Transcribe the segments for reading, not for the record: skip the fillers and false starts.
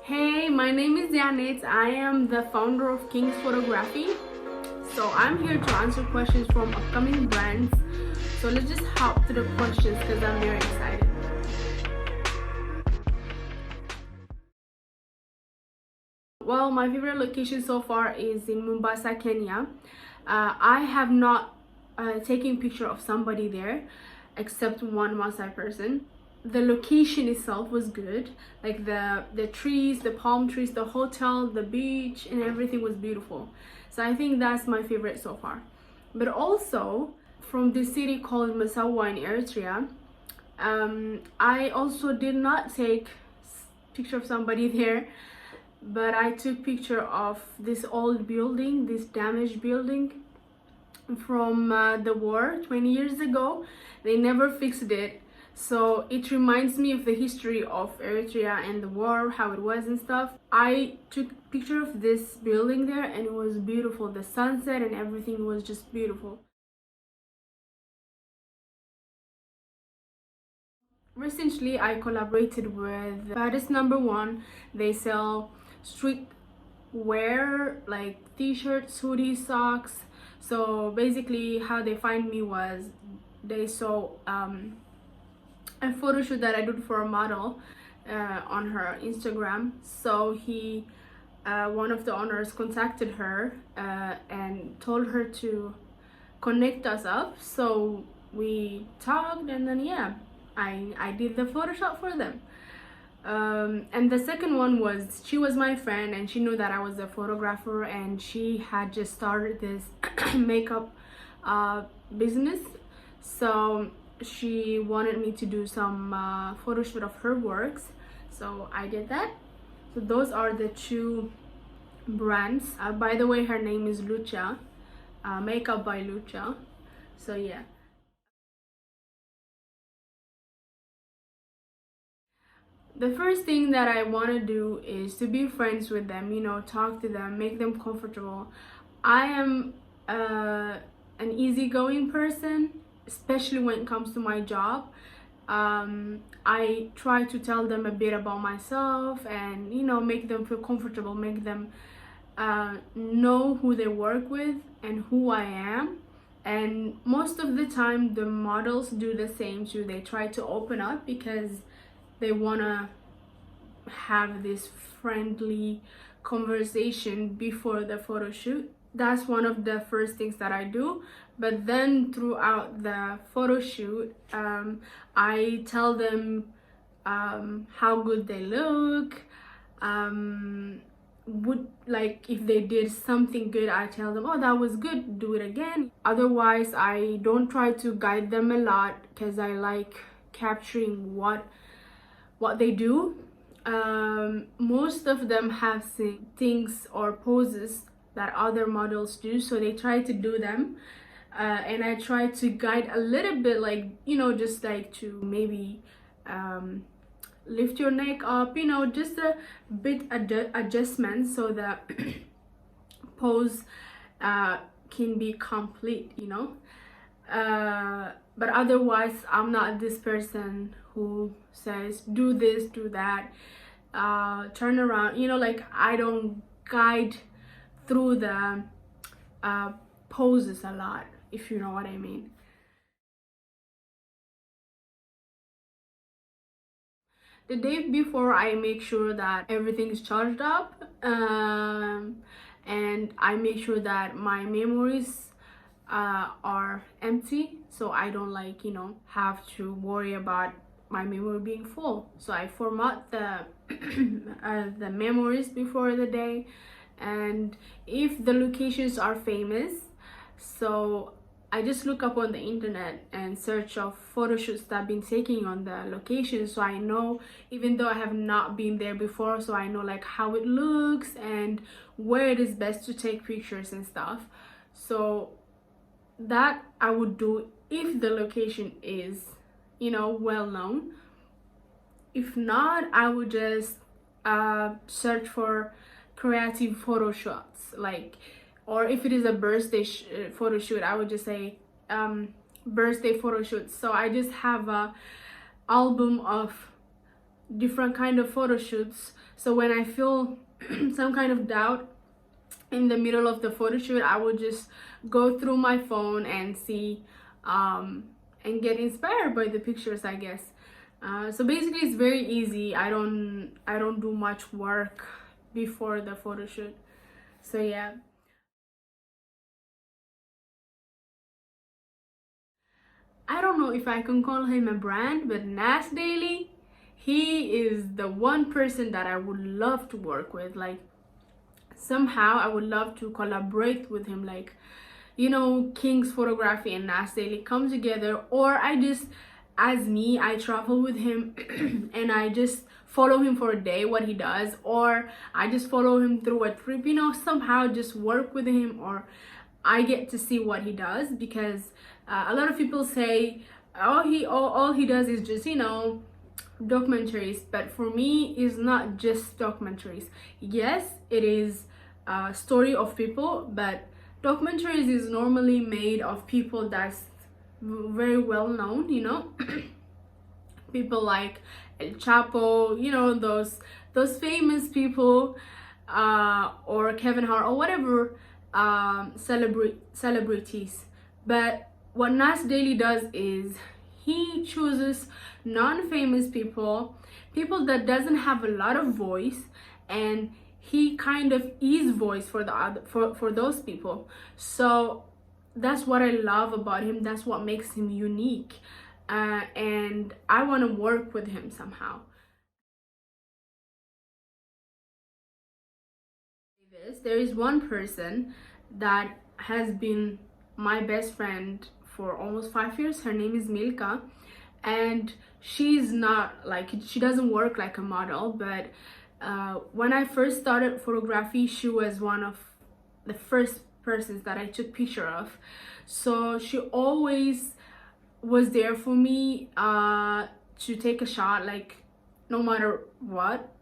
Hey, my name is Yanet. I am the founder of King's Photography. So I'm here to answer questions from Upcoming Brandz. So let's just hop to the questions because I'm very excited. Well, my favorite location so far is in Mombasa, Kenya. I have not taken picture of somebody there except one Maasai person. The location itself was good, like the trees, the palm trees, the hotel, the beach, and everything was beautiful. So I think that's my favorite so far. But also from this city called Massawa in Eritrea, I also did not take picture of somebody there, but I took picture of this old building, this damaged building from the war 20 years ago. They never fixed it, so it reminds me of the history of Eritrea and the war, how it was and stuff. I took picture of this building there and it was beautiful. The sunset and everything was just beautiful. Recently I collaborated with Paris Number One. They sell street wear like t-shirts, hoodies, socks. So basically how they find me was they saw a photo shoot that I did for a model on her Instagram. So he one of the owners contacted her and told her to connect us up. So we talked and then yeah, I did the Photoshop for them. And the second one was, she was my friend and she knew that I was a photographer and she had just started this makeup business. So she wanted me to do some photo shoot of her works. So I did that. So those are the two brands. By the way, her name is Lucha, makeup by Lucha. So yeah. The first thing that I want to do is to be friends with them, you know, talk to them, make them comfortable. I am an easygoing person, especially when it comes to my job. I try to tell them a bit about myself and, you know, make them feel comfortable, make them know who they work with and who I am. And most of the time the models do the same too. They try to open up because they want to have this friendly conversation before the photo shoot. That's one of the first things that I do. But then throughout the photo shoot, I tell them how good they look. Would like if they did something good, I tell them, oh, that was good, do it again. Otherwise I don't try to guide them a lot because I like capturing what they do. Most of them have seen things or poses that other models do, so they try to do them, and I try to guide a little bit, like, you know, just like to maybe lift your neck up, you know, just a bit adjustment so that pose can be complete, you know. But otherwise I'm not this person who says do this, do that, turn around, you know, like I don't guide through the poses a lot, if you know what I mean. The day before I make sure that everything is charged up, and I make sure that my memories are empty, so I don't, like, you know, have to worry about my memory being full. So I format the memories before the day. And if the locations are famous, so I just look up on the internet and search of photo shoots that I've been taking on the location, so I know, even though I have not been there before, so I know like how it looks and where it is best to take pictures and stuff. So that I would do if the location is, you know, well known. If not, I would just search for creative photo shots, like, or if it is a birthday photo shoot, I would just say birthday photo shoots. So I just have a album of different kind of photo shoots. So when I feel some kind of doubt in the middle of the photo shoot, I will just go through my phone and see and get inspired by the pictures, I guess. So basically it's very easy. I don't do much work before the photo shoot. So yeah. I don't know if I can call him a brand, but Nas Daily, he is the one person that I would love to work with. Like, somehow I would love to collaborate with him, like, you know, King's Photography and Nas Daily come together, or I just, as me, I travel with him and I just follow him for a day, what he does, or I just follow him through a trip, you know, somehow just work with him, or I get to see what he does. Because a lot of people say, oh, all he does is just, you know, documentaries. But for me, it's not just documentaries. Yes, it is a story of people, but documentaries is normally made of people that's very well known, you know. People like El Chapo, you know, those famous people, or Kevin Hart, or whatever, celebrities. But what Nas Daily does is he chooses non-famous people that doesn't have a lot of voice, and he kind of is voice for the other, for those people. So that's what I love about him. That's what makes him unique, and I want to work with him somehow. There is one person that has been my best friend for almost 5 years. Her name is Milka, and she's not like, she doesn't work like a model, but when I first started photography, she was one of the first persons that I took picture of. So she always was there for me to take a shot, like, no matter what.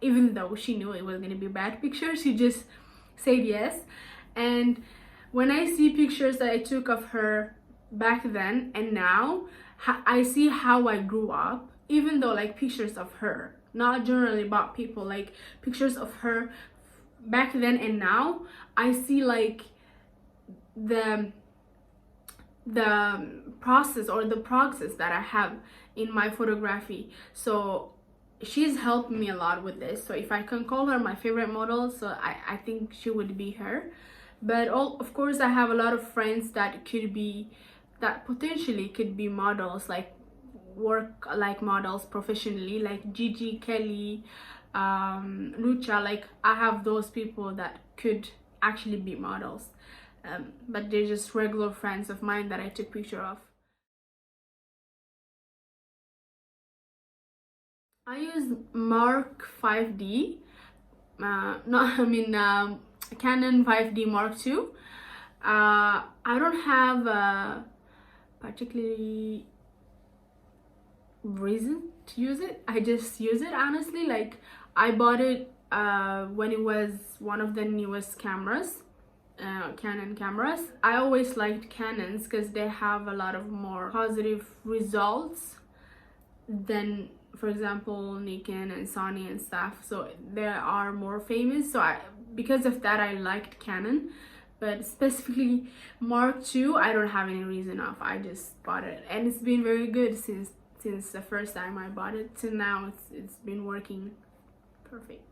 Even though she knew it was gonna be bad pictures, she just said yes. And when I see pictures that I took of her back then and now, I see how I grew up. Even though, like, pictures of her, not generally about people, like pictures of her back then and now, I see like the process or the progress that I have in my photography. So she's helped me a lot with this. So if I can call her my favorite model, so I think she would be her. But of course, I have a lot of friends that potentially could be models, like work like models professionally, like Gigi, Kelly, Lucha. Like, I have those people that could actually be models, but they're just regular friends of mine that I took picture of. I use Mark 5D, no, I mean, Canon 5D Mark II. I don't have a particularly reason to use it. I just use it, honestly. Like, I bought it when it was one of the newest cameras, Canon cameras. I always liked Canons because they have a lot of more positive results than, for example, Nikon and Sony and stuff. So they are more famous. So because of that, I liked Canon. But specifically Mark II, I don't have any reason of. I just bought it, and it's been very good since the first time I bought it to now. It's been working perfect.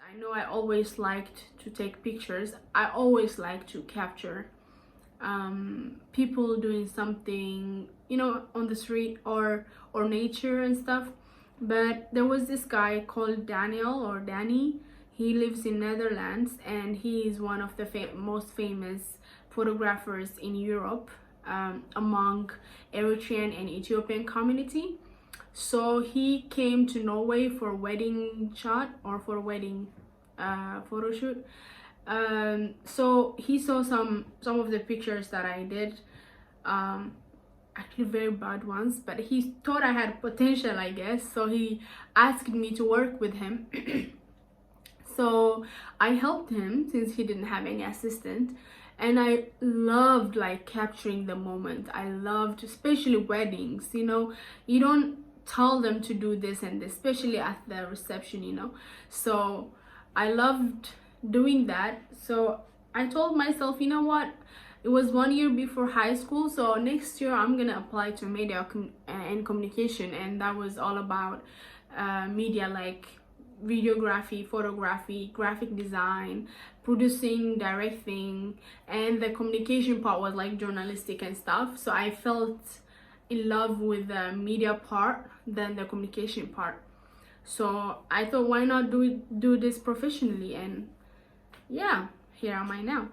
I know I always liked to take pictures. I always like to capture people doing something, you know, on the street or nature and stuff. But there was this guy called Daniel or Danny. He lives in Netherlands, and he is one of the most famous photographers in Europe, among Eritrean and Ethiopian community. So he came to Norway for a wedding shot, or for a wedding photo shoot. So he saw some of the pictures that I did, actually very bad ones, but he thought I had potential, I guess. So he asked me to work with him. So I helped him since he didn't have any assistant, and I loved like capturing the moment. I loved especially weddings, you know, you don't tell them to do this and this, especially at the reception, you know. So I loved doing that. So I told myself, you know what, it was 1 year before high school, so next year I'm gonna apply to media and communication, and that was all about media, like videography, photography, graphic design, producing, directing, and the communication part was like journalistic and stuff. So I felt in love with the media part than the communication part. So I thought, why not do this professionally? And yeah, here am I now.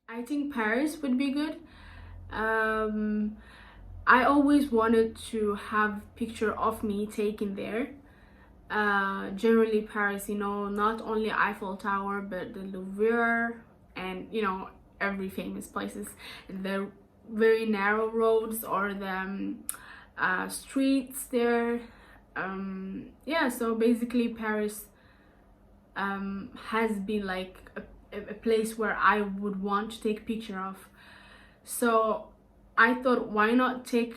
I think Paris would be good. um I always wanted to have picture of me taken there. Generally Paris, you know, not only Eiffel Tower but the Louvre, and you know, every famous places, the very narrow roads or the streets there. Yeah, so basically Paris has been like a place where I would want to take picture of. So I thought, why not take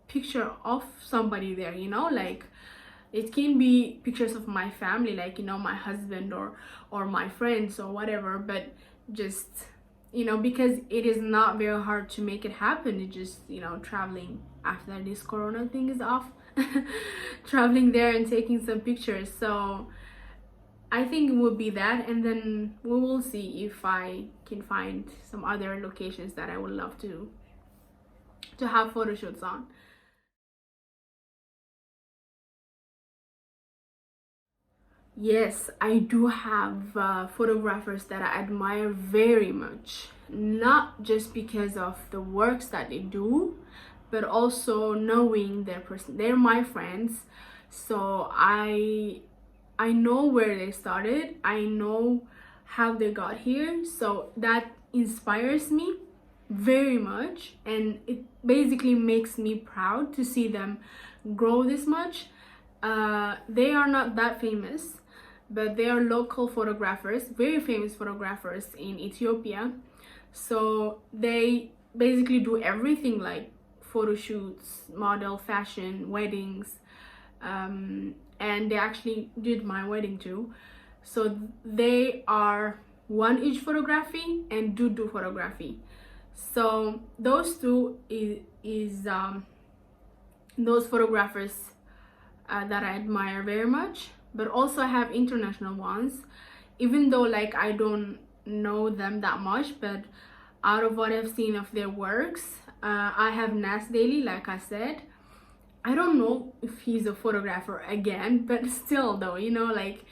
picture of somebody there, you know, like it can be pictures of my family, like, you know, my husband or my friends or whatever, but just, you know, because it is not very hard to make it happen. It just, you know, traveling after this corona thing is off, traveling there and taking some pictures. So I think it would be that, and then we will see if I can find some other locations that I would love to have photo shoots on. Yes, I do have photographers that I admire very much, not just because of the works that they do, but also knowing their person. They're my friends, so I know where they started, I know how they got here, so that inspires me very much, and it basically makes me proud to see them grow this much. They are not that famous, but they are local photographers, very famous photographers in Ethiopia. So they basically do everything, like photo shoots, model, fashion, weddings, and they actually did my wedding too. So they are one inch photography and do photography. So those two is those photographers that I admire very much. But also I have international ones, even though like I don't know them that much, but out of what I've seen of their works, I have Nas Daily, like I said. I don't know if he's a photographer again, but still though, you know, like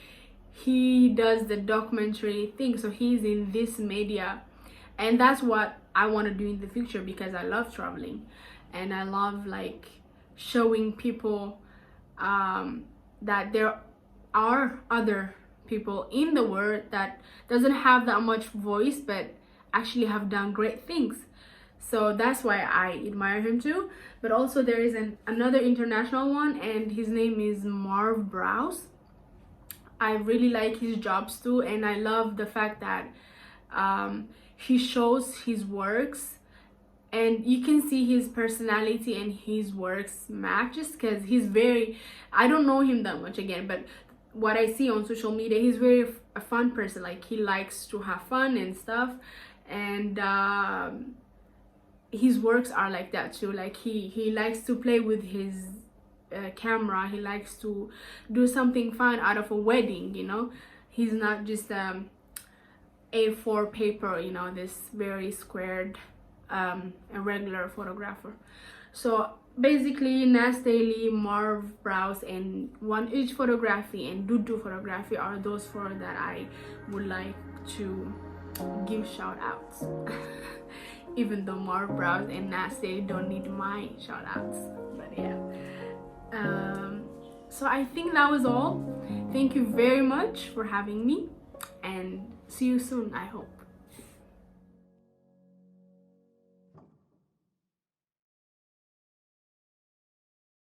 he does the documentary thing, so he's in this media, and that's what I want to do in the future, because I love traveling and I love like showing people that there are other people in the world that doesn't have that much voice but actually have done great things. So that's why I admire him too. But also there is another international one, and his name is Marv Browse. I really like his jobs too, and I love the fact that he shows his works and you can see his personality and his works matches, because he's very, I don't know him that much again, but what I see on social media, he's very a fun person. Like he likes to have fun and stuff, and his works are like that too. Like he likes to play with his camera. He likes to do something fun out of a wedding, you know. He's not just A4 paper, you know, this very squared a regular photographer. So basically Nas Daily, Marv Browse, and One Inch Photography and Do Photography are those four that I would like to give shout outs. Even though Marv Browse and Nas Daily don't need my shout outs, but yeah. So I think that was all. Thank you very much for having me, and see you soon, I hope.